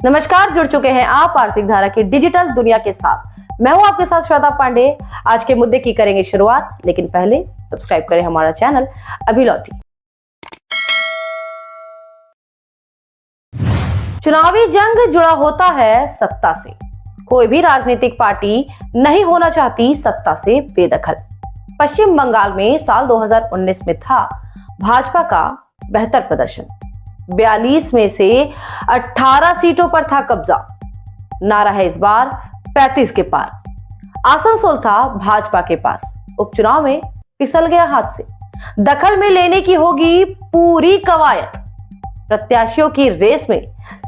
नमस्कार, जुड़ चुके हैं आप आर्थिक धारा की डिजिटल दुनिया के साथ। मैं हूं आपके साथ श्वेता पांडे। आज के मुद्दे की करेंगे शुरुआत, लेकिन पहले सब्सक्राइब करें हमारा चैनल अभी लौटी। चुनावी जंग जुड़ा होता है सत्ता से। कोई भी राजनीतिक पार्टी नहीं होना चाहती सत्ता से बेदखल। पश्चिम बंगाल में साल 2019 में था भाजपा का बेहतर प्रदर्शन। 42 में से 18 सीटों पर था कब्जा। नारा है इस बार 35 के पार। आसनसोल था भाजपा के पास। उपचुनाव में फिसल गया हाथ से। दखल में लेने की होगी पूरी कवायद। प्रत्याशियों की रेस में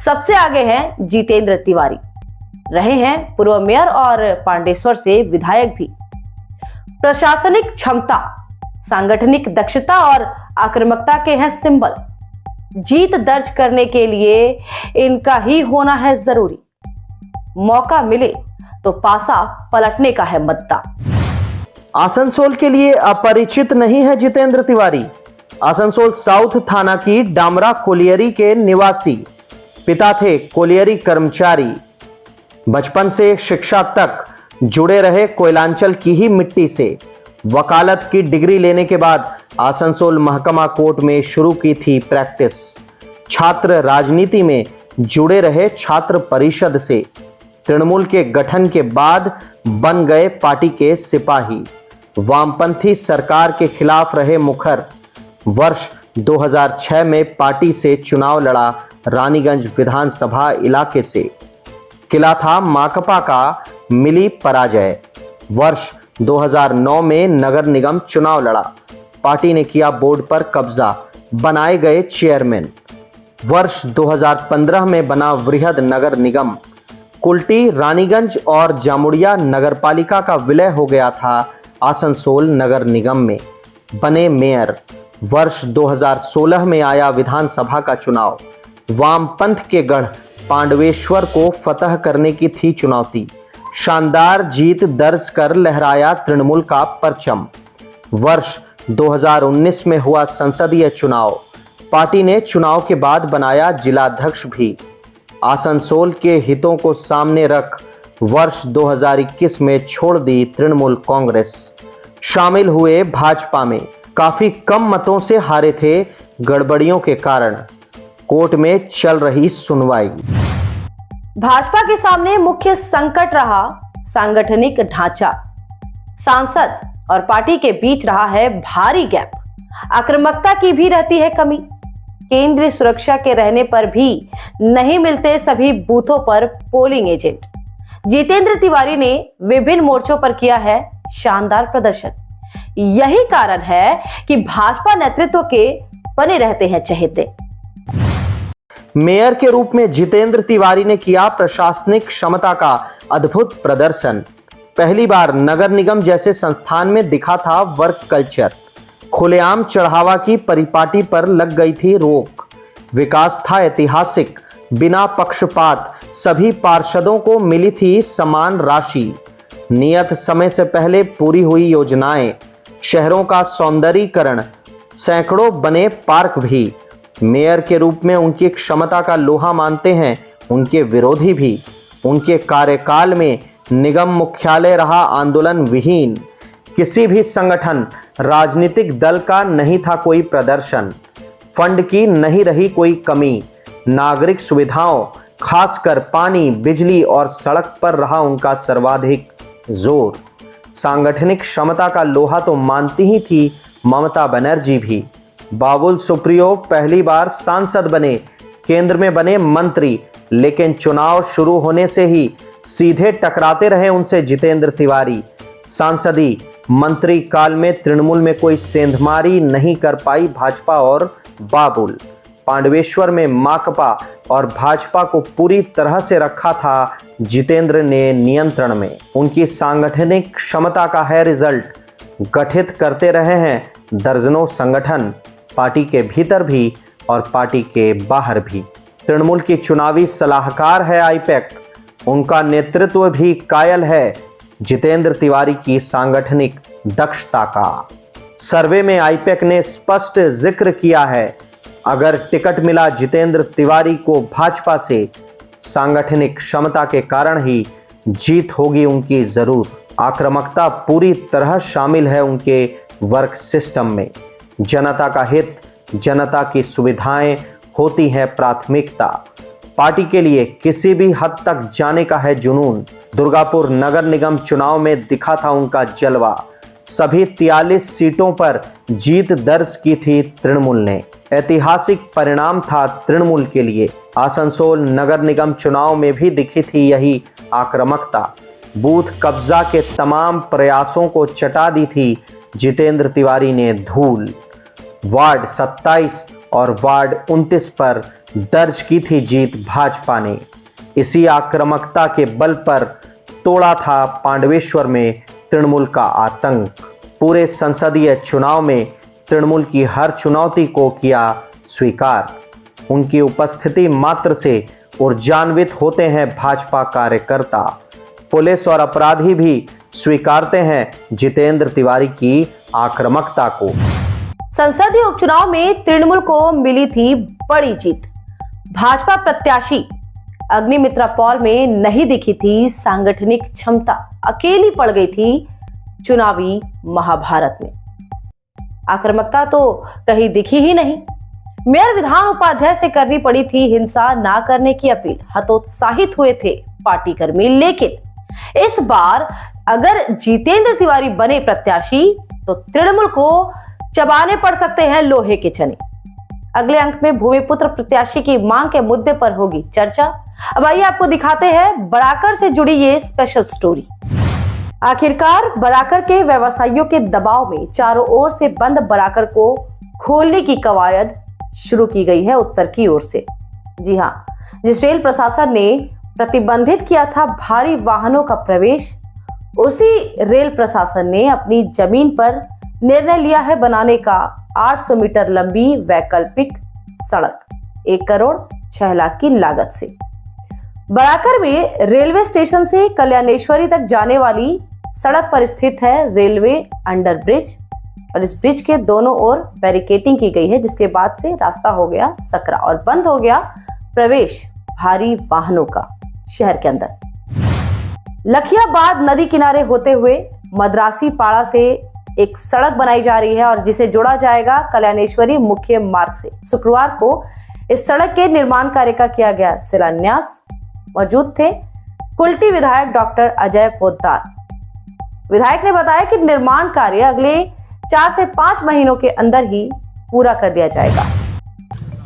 सबसे आगे हैं जितेंद्र तिवारी। रहे हैं पूर्व मेयर और पांडेसर से विधायक भी। प्रशासनिक क्षमता, सांगठनिक दक्षता और आक्रामकता के हैं सिंबल। जीत दर्ज करने के लिए इनका ही होना है जरूरी। मौका मिले तो पासा पलटने का है मुद्दा। आसनसोल के लिए अपरिचित नहीं है जितेंद्र तिवारी। आसनसोल साउथ थाना की डामरा कोलियरी के निवासी। पिता थे कोलियरी कर्मचारी। बचपन से शिक्षा तक जुड़े रहे कोयलांचल की ही मिट्टी से। वकालत की डिग्री लेने के बाद आसनसोल महकमा कोर्ट में शुरू की थी प्रैक्टिस। छात्र राजनीति में जुड़े रहे छात्र परिषद से। तृणमूल के गठन के बाद बन गए पार्टी के सिपाही। वामपंथी सरकार के खिलाफ रहे मुखर। वर्ष 2006 में पार्टी से चुनाव लड़ा रानीगंज विधानसभा इलाके से। किला था माकपा का, मिली पराजय। वर्ष 2009 में नगर निगम चुनाव लड़ा। पार्टी ने किया बोर्ड पर कब्जा, बनाए गए चेयरमैन। वर्ष 2015 में बना वृहद नगर निगम। कुल्टी, रानीगंज और जामुड़िया नगरपालिका का विलय हो गया था आसनसोल नगर निगम में। बने मेयर। वर्ष 2016 में आया विधानसभा का चुनाव। वामपंथ के गढ़ पांडवेश्वर को फतह करने की थी चुनौती। शानदार जीत दर्ज कर लहराया तृणमूल का परचम। वर्ष 2019 में हुआ संसदीय चुनाव। पार्टी ने चुनाव के बाद बनाया जिलाध्यक्ष भी। आसनसोल के हितों को सामने रख वर्ष 2021 में छोड़ दी तृणमूल कांग्रेस। शामिल हुए भाजपा में। काफी कम मतों से हारे थे गड़बड़ियों के कारण। कोर्ट में चल रही सुनवाई। भाजपा के सामने मुख्य संकट रहा सांगठनिक ढांचा। सांसद और पार्टी के बीच रहा है भारी गैप। आक्रामकता की भी रहती है कमी। केंद्रीय सुरक्षा के रहने पर भी नहीं मिलते सभी बूथों पर पोलिंग एजेंट। जितेंद्र तिवारी ने विभिन्न मोर्चों पर किया है शानदार प्रदर्शन। यही कारण है कि भाजपा नेतृत्व के बने रहते हैं चहेते। मेयर के रूप में जितेंद्र तिवारी ने किया प्रशासनिक क्षमता का अद्भुत प्रदर्शन। पहली बार नगर निगम जैसे संस्थान में दिखा था वर्क कल्चर। खुलेआम चढ़ावा की परिपाटी पर लग गई थी रोक। विकास था ऐतिहासिक। बिना पक्षपात सभी पार्षदों को मिली थी समान राशि। नियत समय से पहले पूरी हुई योजनाएं। शहरों का सौंदर्यीकरण। सैकड़ों बने पार्क भी। मेयर के रूप में उनकी क्षमता का लोहा मानते हैं उनके विरोधी भी। उनके कार्यकाल में निगम मुख्यालय रहा आंदोलन विहीन। किसी भी संगठन, राजनीतिक दल का नहीं था कोई प्रदर्शन। फंड की नहीं रही कोई कमी। नागरिक सुविधाओं, खासकर पानी, बिजली और सड़क पर रहा उनका सर्वाधिक जोर। सांगठनिक क्षमता का लोहा तो मानती ही थी ममता बनर्जी भी। बाबुल सुप्रियो पहली बार सांसद बने, केंद्र में बने मंत्री, लेकिन चुनाव शुरू होने से ही सीधे टकराते रहे उनसे जितेंद्र तिवारी। सांसदी मंत्री काल में तृणमूल में कोई सेंधमारी नहीं कर पाई भाजपा और बाबुल। पांडवेश्वर में माकपा और भाजपा को पूरी तरह से रखा था जितेंद्र ने नियंत्रण में। उनकी सांगठनिक क्षमता का है रिजल्ट। गठित करते रहे हैं दर्जनों संगठन, पार्टी के भीतर भी और पार्टी के बाहर भी। तृणमूल की चुनावी सलाहकार है आईपैक। उनका नेतृत्व भी कायल है जितेंद्र तिवारी की सांगठनिक दक्षता का। सर्वे में आईपैक ने स्पष्ट जिक्र किया है, अगर टिकट मिला जितेंद्र तिवारी को भाजपा से, सांगठनिक क्षमता के कारण ही जीत होगी उनकी जरूर। आक्रामकता पूरी तरह शामिल है उनके वर्क सिस्टम में। जनता का हित, जनता की सुविधाएं होती हैं प्राथमिकता। पार्टी के लिए किसी भी हद तक जाने का है जुनून। दुर्गापुर नगर निगम चुनाव में दिखा था उनका जलवा। सभी 43 सीटों पर जीत दर्ज की थी तृणमूल ने। ऐतिहासिक परिणाम था तृणमूल के लिए। आसनसोल नगर निगम चुनाव में भी दिखी थी यही आक्रामकता। बूथ कब्जा के तमाम प्रयासों को चटा दी थी जितेंद्र तिवारी ने धूल। वार्ड 27 और वार्ड 29 पर दर्ज की थी जीत भाजपा ने। इसी आक्रामकता के बल पर तोड़ा था पांडवेश्वर में तृणमूल का आतंक। पूरे संसदीय चुनाव में तृणमूल की हर चुनौती को किया स्वीकार। उनकी उपस्थिति मात्र से ऊर्जान्वित होते हैं भाजपा कार्यकर्ता। पुलिस और अपराधी भी स्वीकारते हैं जितेंद्र तिवारी की आक्रामकता को। संसदीय उपचुनाव में तृणमूल को मिली थी बड़ी जीत। भाजपा प्रत्याशी अग्निमित्रा पॉल में नहीं दिखी थी सांगठनिक क्षमता, अकेली पड़ गई थी चुनावी महाभारत में। आक्रामकता तो कहीं दिखी ही नहीं। मेयर विधान उपाध्याय से करनी पड़ी थी हिंसा ना करने की अपील। हतोत्साहित हुए थे पार्टी कर्मी। लेकिन इस बार अगर जितेंद्र तिवारी बने प्रत्याशी तो तृणमूल को चबाने पड़ सकते हैं लोहे के चने। अगले अंक में भूमिपुत्र प्रत्याशी की मांग के मुद्दे पर होगी चर्चा। अब आइए आपको दिखाते हैं बराकर से जुड़ी ये स्पेशल स्टोरी। आखिरकार बराकर के व्यवसायियों के दबाव में चारों ओर से बंद बराकर को खोलने की कवायद शुरू की गई है उत्तर की ओर से। जी हां, जिस रेल प्रशासन ने प्रतिबंधित किया था भारी वाहनों का प्रवेश, उसी रेल प्रशासन ने अपनी जमीन पर निर्णय लिया है बनाने का 800 मीटर लंबी वैकल्पिक सड़क 1 करोड़ 6 लाख की लागत से। बराकर में रेलवे स्टेशन से कल्याणेश्वरी तक जाने वाली सड़क पर स्थित है रेलवे अंडर ब्रिज और इस ब्रिज के दोनों ओर बैरिकेडिंग की गई है, जिसके बाद से रास्ता हो गया सकरा और बंद हो गया प्रवेश भारी वाहनों का शहर के अंदर। लखियाबाद नदी किनारे होते हुए मद्रासी पाड़ा से एक सड़क बनाई जा रही है और जिसे जोड़ा जाएगा कल्याणेश्वरी मुख्य मार्ग से। शुक्रवार को इस सड़क के निर्माण कार्य का किया गया शिलान्यास। मौजूद थे कुल्टी विधायक डॉक्टर अजय पोद्दार। विधायक ने बताया कि निर्माण कार्य अगले 4 से 5 महीनों के अंदर ही पूरा कर दिया जाएगा।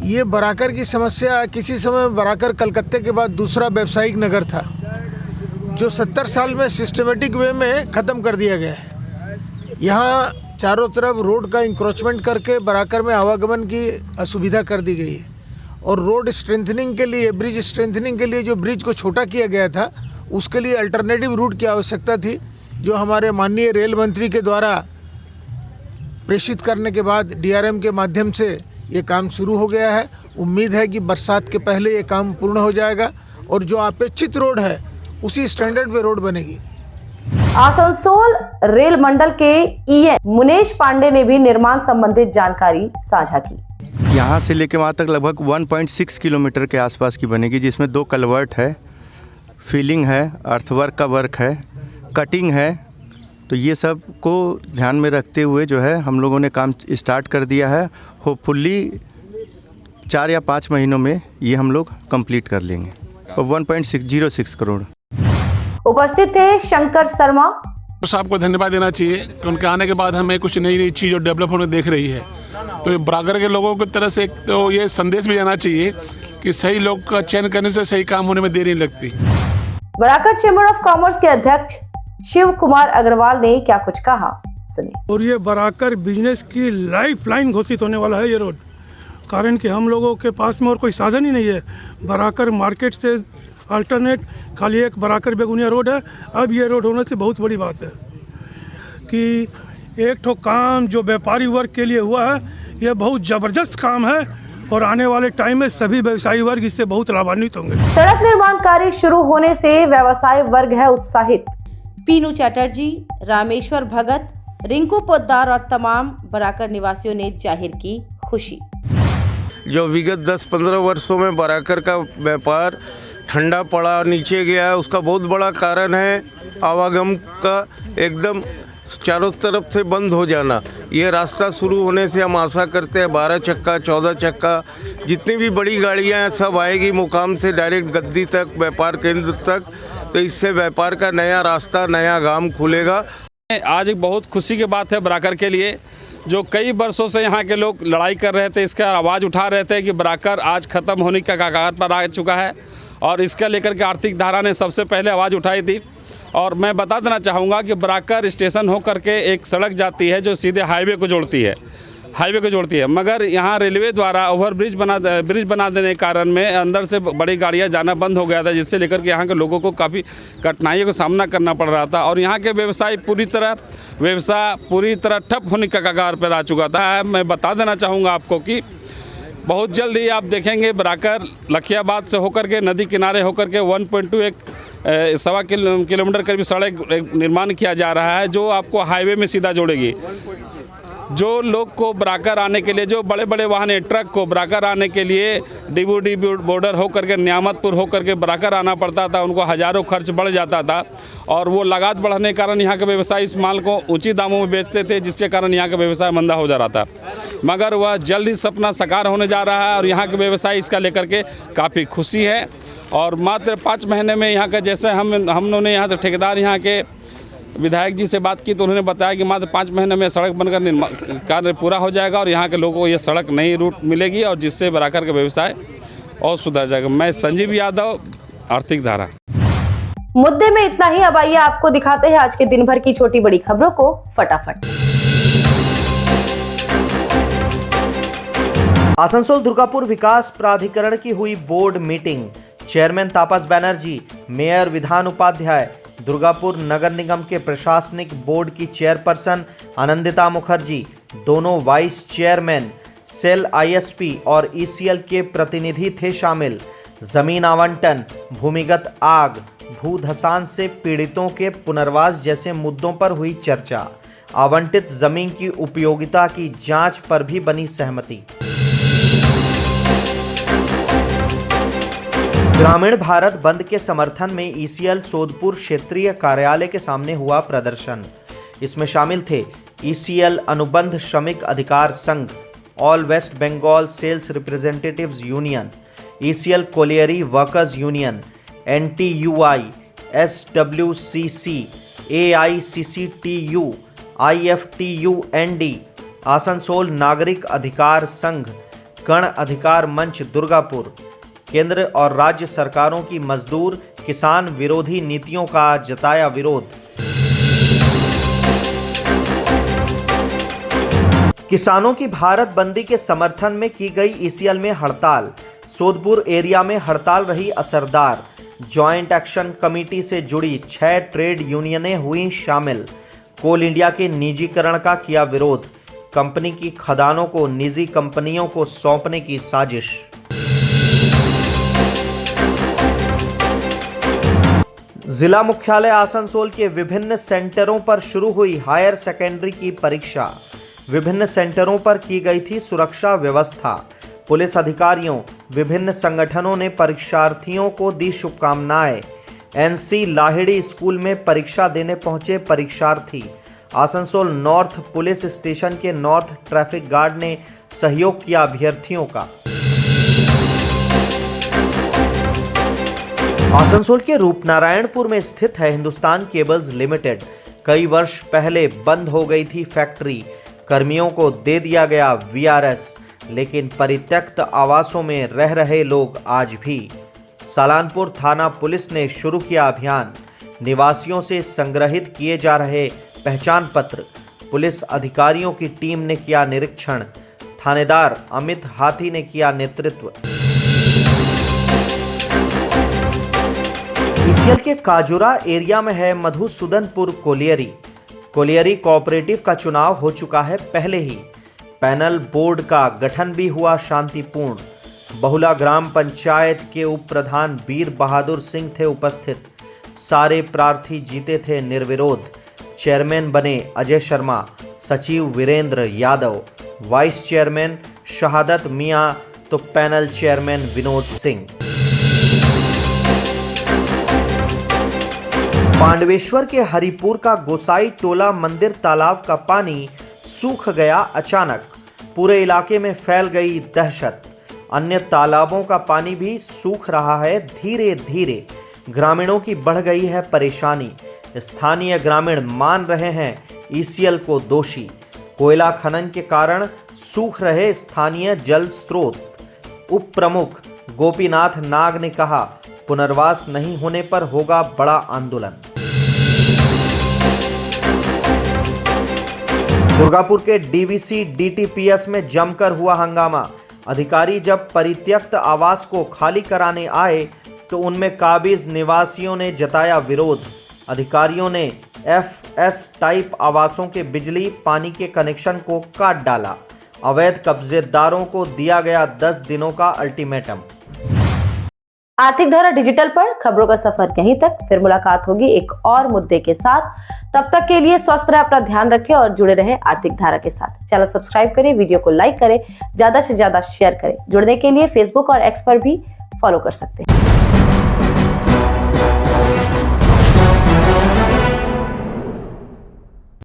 ये बराकर की समस्या किसी समय बराकर कलकत्ते के बाद दूसरा व्यावसायिक नगर था जो 70 साल में सिस्टमेटिक वे में ख़त्म कर दिया गया है। यहाँ चारों तरफ रोड का इंक्रोचमेंट करके बराकर में आवागमन की असुविधा कर दी गई है और रोड स्ट्रेंथनिंग के लिए, ब्रिज स्ट्रेंथनिंग के लिए जो ब्रिज को छोटा किया गया था उसके लिए अल्टरनेटिव रूट की आवश्यकता थी, जो हमारे माननीय रेल मंत्री के द्वारा प्रेषित करने के बाद DRM के माध्यम से ये काम शुरू हो गया है। उम्मीद है कि बरसात के पहले ये काम पूर्ण हो जाएगा और जो अपेक्षित रोड है उसी स्टैंडर्ड पे रोड बनेगी। आसनसोल रेल मंडल के EN मुनेश पांडे ने भी निर्माण संबंधित जानकारी साझा की। यहाँ से लेकर वहाँ तक लगभग 1.6 किलोमीटर के आसपास की बनेगी, जिसमें 2 कलवर्ट है, फिलिंग है, अर्थवर्क का वर्क है, कटिंग है। तो ये सब को ध्यान में रखते हुए जो है हम लोगों ने काम स्टार्ट कर दिया है। होपफुली 4 या 5 महीनों में ये हम लोग कंप्लीट कर लेंगे। और 1.606 करोड़। उपस्थित थे शंकर शर्मा। साहब को धन्यवाद देना चाहिए कि उनके आने के बाद हमें कुछ नई नई चीज़ और डेवलप होने देख रही है। तो बराकर के लोगों की तरह से एक तो ये संदेश भी जाना चाहिए कि सही लोग का चयन करने से सही काम होने में देर नहीं लगती। बराकर चैम्बर ऑफ कॉमर्स के अध्यक्ष शिव कुमार अग्रवाल ने क्या कुछ कहा, सुनिए। और ये बराकर बिजनेस की लाइफलाइन घोषित होने वाला है ये रोड, कारण कि हम लोगों के पास में और कोई साधन ही नहीं है। बराकर मार्केट से अल्टरनेट खाली एक बराकर बेगुनिया रोड है। अब ये रोड होने से बहुत बड़ी बात है कि एक ठो काम जो व्यापारी वर्ग के लिए हुआ है ये बहुत ज़बरदस्त काम है और आने वाले टाइम में सभी व्यवसायी वर्ग इससे बहुत लाभान्वित होंगे। सड़क निर्माण कार्य शुरू होने से व्यवसाय वर्ग है उत्साहित। पीनू चैटर्जी, रामेश्वर भगत, रिंकू पोद्दार और तमाम बराकर निवासियों ने जाहिर की खुशी। जो विगत 10-15 वर्षों में बराकर का व्यापार ठंडा पड़ा नीचे गया, उसका बहुत बड़ा कारण है आवागम का एकदम चारों तरफ से बंद हो जाना। ये रास्ता शुरू होने से हम आशा करते हैं 12 चक्का 14 चक्का जितनी भी बड़ी गाड़ियां हैं सब आएगी मुकाम से डायरेक्ट गद्दी तक, व्यापार केंद्र तक। तो इससे व्यापार का नया रास्ता, नया गाम खुलेगा। आज एक बहुत खुशी की बात है बराकर के लिए, जो कई वर्षों से यहाँ के लोग लड़ाई कर रहे थे, इसका आवाज़ उठा रहे थे कि बराकर आज ख़त्म होने का कगार पर आ चुका है। और इसका लेकर के आर्थिक धारा ने सबसे पहले आवाज़ उठाई थी। और मैं बता देना चाहूँगा कि बराकर स्टेशन हो करके एक सड़क जाती है जो सीधे हाईवे को जोड़ती है, मगर यहाँ रेलवे द्वारा ब्रिज बना देने के कारण में अंदर से बड़ी गाड़ियाँ जाना बंद हो गया था, जिससे लेकर के यहाँ के लोगों को काफ़ी कठिनाइयों का सामना करना पड़ रहा था। और यहाँ के व्यवसाय पूरी तरह ठप होने का कगार पर आ चुका था। मैं बता देना चाहूँगा आपको कि बहुत जल्द ही आप देखेंगे बराकर लखियाबाद से होकर के नदी किनारे होकर के 1.2 सवा किलोमीटर करीब सड़क निर्माण किया जा रहा है, जो आपको हाईवे में सीधा जोड़ेगी। जो लोग को बराकर आने के लिए, जो बड़े बड़े वाहन ट्रक को बराकर आने के लिए डिबूडी बॉर्डर होकर के नियामतपुर होकर के बराकर आना पड़ता था, उनको हज़ारों खर्च बढ़ जाता था। और वो लागत बढ़ने के कारण यहाँ के व्यवसायी इस माल को ऊंची दामों में बेचते थे, जिसके कारण यहाँ का व्यवसाय मंदा हो जा रहा था। मगर वह जल्द ही सपना साकार होने जा रहा है और यहाँ के व्यवसायी इसका लेकर के काफ़ी खुशी है। और मात्र 5 महीने में यहाँ का, जैसे हम ने यहाँ से ठेकेदार यहाँ के विधायक जी से बात की तो उन्होंने बताया कि मात्र 5 महीने में सड़क बनकर कार्य पूरा हो जाएगा और यहाँ के लोगों को ये सड़क नई रूट मिलेगी और जिससे बराकर का व्यवसाय और सुधर जाएगा। मैं संजीव यादव, आर्थिक धारा। मुद्दे में इतना ही। अब आइए आपको दिखाते हैं आज के दिन भर की छोटी बड़ी खबरों को फटाफट। आसनसोल दुर्गापुर विकास प्राधिकरण की हुई बोर्ड मीटिंग। चेयरमैन तापस बनर्जी, मेयर विधान उपाध्याय, दुर्गापुर नगर निगम के प्रशासनिक बोर्ड की चेयरपर्सन आनंदिता मुखर्जी, दोनों वाइस चेयरमैन, सेल आईएसपी और ईसीएल के प्रतिनिधि थे शामिल। जमीन आवंटन, भूमिगत आग, भूधसान से पीड़ितों के पुनर्वास जैसे मुद्दों पर हुई चर्चा। आवंटित जमीन की उपयोगिता की जांच पर भी बनी सहमति। ग्रामीण भारत बंद के समर्थन में ईसीएल सोदपुर क्षेत्रीय कार्यालय के सामने हुआ प्रदर्शन। इसमें शामिल थे ईसीएल अनुबंध श्रमिक अधिकार संघ, all West Bengal sales representatives union, ECL colliery workers union, NTUI, SWCC, AICCTU, IFTUND, Asansol नागरिक अधिकार संघ, गण अधिकार मंच दुर्गापुर। केंद्र और राज्य सरकारों की मजदूर किसान विरोधी नीतियों का जताया विरोध। किसानों की भारत बंदी के समर्थन में की गई ईसीएल में हड़ताल। सोदपुर एरिया में हड़ताल रही असरदार। जॉइंट एक्शन कमेटी से जुड़ी 6 ट्रेड यूनियनें हुई शामिल। कोल इंडिया के निजीकरण का किया विरोध। कंपनी की खदानों को निजी कंपनियों को सौंपने की साजिश। जिला मुख्यालय आसनसोल के विभिन्न सेंटरों पर शुरू हुई हायर सेकेंडरी की परीक्षा। विभिन्न सेंटरों पर की गई थी सुरक्षा व्यवस्था। पुलिस अधिकारियों, विभिन्न संगठनों ने परीक्षार्थियों को दी शुभकामनाएं। एनसी लाहिड़ी स्कूल में परीक्षा देने पहुंचे परीक्षार्थी। आसनसोल नॉर्थ पुलिस स्टेशन के नॉर्थ ट्रैफिक गार्ड ने सहयोग किया अभ्यर्थियों का। आसनसोल के रूपनारायणपुर में स्थित है हिंदुस्तान केबल्स लिमिटेड। कई वर्ष पहले बंद हो गई थी फैक्ट्री। कर्मियों को दे दिया गया वीआरएस, लेकिन परित्यक्त आवासों में रह रहे लोग आज भी। सालानपुर थाना पुलिस ने शुरू किया अभियान। निवासियों से संग्रहित किए जा रहे पहचान पत्र। पुलिस अधिकारियों की टीम ने किया निरीक्षण। थानेदार अमित हाथी ने किया नेतृत्व। ईसीएल के काजुरा एरिया में है मधुसूदनपुर कोलियरी। कोलियरी कोऑपरेटिव का चुनाव हो चुका है पहले ही। पैनल बोर्ड का गठन भी हुआ शांतिपूर्ण। बहुला ग्राम पंचायत के उप प्रधान वीर बहादुर सिंह थे उपस्थित। सारे प्रार्थी जीते थे निर्विरोध। चेयरमैन बने अजय शर्मा, सचिव वीरेंद्र यादव, वाइस चेयरमैन शहादत मियां तो पैनल चेयरमैन विनोद सिंह। पांडवेश्वर के हरिपुर का गोसाई टोला मंदिर तालाब का पानी सूख गया अचानक। पूरे इलाके में फैल गई दहशत। अन्य तालाबों का पानी भी सूख रहा है धीरे धीरे। ग्रामीणों की बढ़ गई है परेशानी। स्थानीय ग्रामीण मान रहे हैं ईसीएल को दोषी। कोयला खनन के कारण सूख रहे स्थानीय जल स्रोत। उप प्रमुख गोपीनाथ नाग ने कहा, पुनर्वास नहीं होने पर होगा बड़ा आंदोलन। दुर्गापुर के डीवीसी डीटीपीएस में जमकर हुआ हंगामा। अधिकारी जब परित्यक्त आवास को खाली कराने आए तो उनमें काबिज निवासियों ने जताया विरोध। अधिकारियों ने एफएस टाइप आवासों के बिजली पानी के कनेक्शन को काट डाला। अवैध कब्जेदारों को दिया गया 10 दिनों का अल्टीमेटम। आर्थिक धारा डिजिटल पर खबरों का सफर यहीं तक। फिर मुलाकात होगी एक और मुद्दे के साथ। तब तक के लिए स्वस्थ रहे, अपना ध्यान रखें और जुड़े रहे आर्थिक धारा के साथ। चैनल सब्सक्राइब करें, वीडियो को लाइक करें, ज्यादा से ज्यादा शेयर करें। जुड़ने के लिए फेसबुक और एक्स पर भी फॉलो कर सकते हैं।